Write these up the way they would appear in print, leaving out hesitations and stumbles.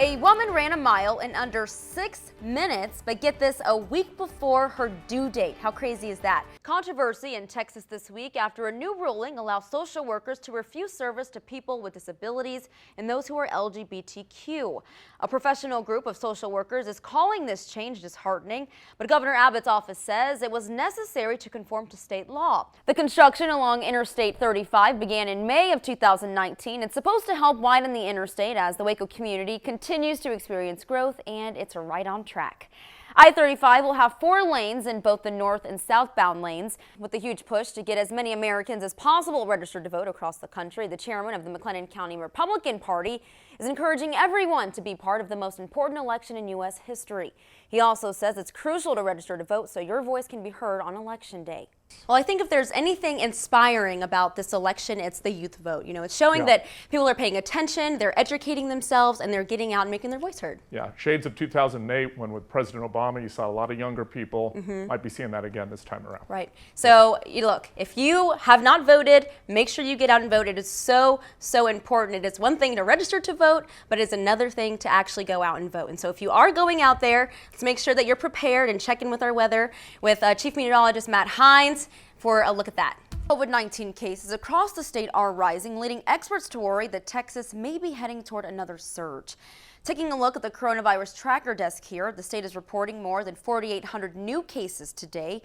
A woman ran a mile in under 6 minutes, but get this, a week before her due date. How crazy is that? Controversy in Texas this week after a new ruling allows social workers to refuse service to people with disabilities and those who are LGBTQ. A professional group of social workers is calling this change disheartening, but Governor Abbott's office says it was necessary to conform to state law. The construction along Interstate 35 began in May of 2019. It's supposed to help widen the interstate as the Waco community continues to experience growth, and it's right on track. I-35 will have 4 lanes in both the north and southbound lanes. With the huge push to get as many Americans as possible registered to vote across the country, the chairman of the McLennan County Republican Party is encouraging everyone to be part of the most important election in U.S. history. He also says it's crucial to register to vote so your voice can be heard on Election Day. Well, I think if there's anything inspiring about this election, it's the youth vote. You know, it's showing that people are paying attention, they're educating themselves, and they're getting out and making their voice heard. Yeah, shades of 2008 when with President Obama, you saw a lot of younger people. Might be seeing that again this time around. Right. So, look, if you have not voted, make sure you get out and vote. It is so important. It is one thing to register to vote, but it's another thing to actually go out and vote. And so if you are going out there, let's make sure that you're prepared and check in with our weather with Chief Meteorologist Matt Hines for a look at that. COVID-19 cases across the state are rising, leading experts to worry that Texas may be heading toward another surge. Taking a look at the coronavirus tracker desk here, the state is reporting more than 4,800 new cases today.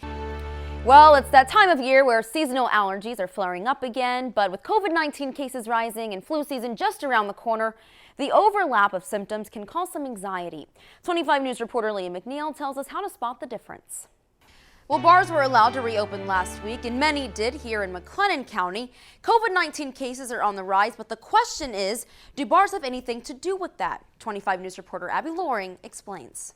Well, it's that time of year where seasonal allergies are flaring up again, but with COVID-19 cases rising and flu season just around the corner, the overlap of symptoms can cause some anxiety. 25 News reporter Leah McNeil tells us how to spot the difference. Well, bars were allowed to reopen last week, and many did here in McLennan County. COVID-19 cases are on the rise, but the question is, do bars have anything to do with that? 25 News reporter Abby Loring explains.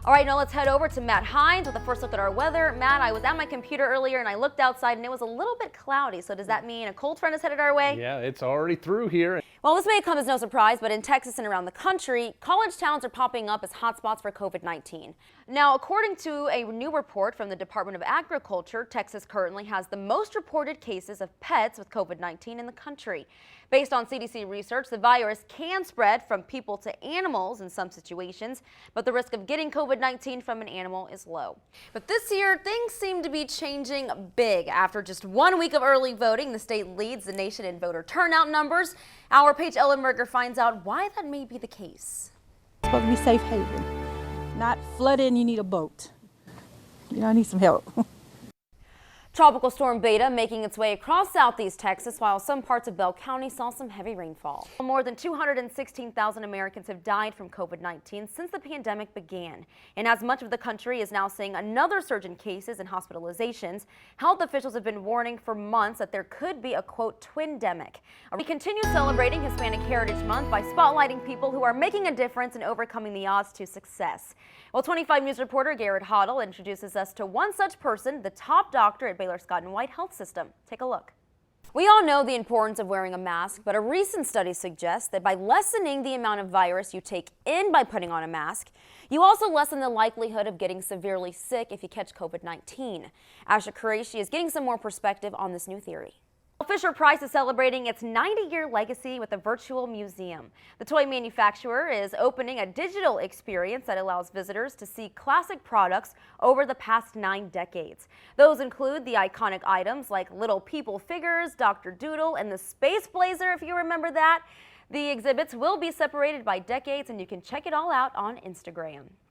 All right, now let's head over to Matt Hines with a first look at our weather. Matt, I was at my computer earlier and I looked outside and it was a little bit cloudy. So does that mean a cold front is headed our way? Yeah, it's already through here. Well, this may come as no surprise, but in Texas and around the country, college towns are popping up as hotspots for COVID-19. Now, according to a new report from the Department of Agriculture, Texas currently has the most reported cases of pets with COVID-19 in the country. Based on CDC research, the virus can spread from people to animals in some situations, but the risk of getting COVID-19 from an animal is low. But this year, things seem to be changing big. After just 1 week of early voting, the state leads the nation in voter turnout numbers. Our Paige Ellenberger finds out why that may be the case. It's supposed to be safe haven, not flooded. You need a boat. I need some help. Tropical storm Beta making its way across southeast Texas, while some parts of Bell County saw some heavy rainfall. More than 216,000 Americans have died from COVID-19 since the pandemic began. And as much of the country is now seeing another surge in cases and hospitalizations, health officials have been warning for months that there could be a, quote, twindemic. We continue celebrating Hispanic Heritage Month by spotlighting people who are making a difference and overcoming the odds to success. Well, 25 News reporter Garrett Hoddle introduces us to one such person, the top doctor at Baylor Scott & White Health System. Take a look. We all know the importance of wearing a mask, but a recent study suggests that by lessening the amount of virus you take in by putting on a mask, you also lessen the likelihood of getting severely sick if you catch COVID-19. Asha Qureshi is getting some more perspective on this new theory. Fisher-Price is celebrating its 90-year legacy with a virtual museum. The toy manufacturer is opening a digital experience that allows visitors to see classic products over the past 9 decades. Those include the iconic items like Little People figures, Dr. Doodle, and the Space Blazer, if you remember that. The exhibits will be separated by decades, and you can check it all out on Instagram.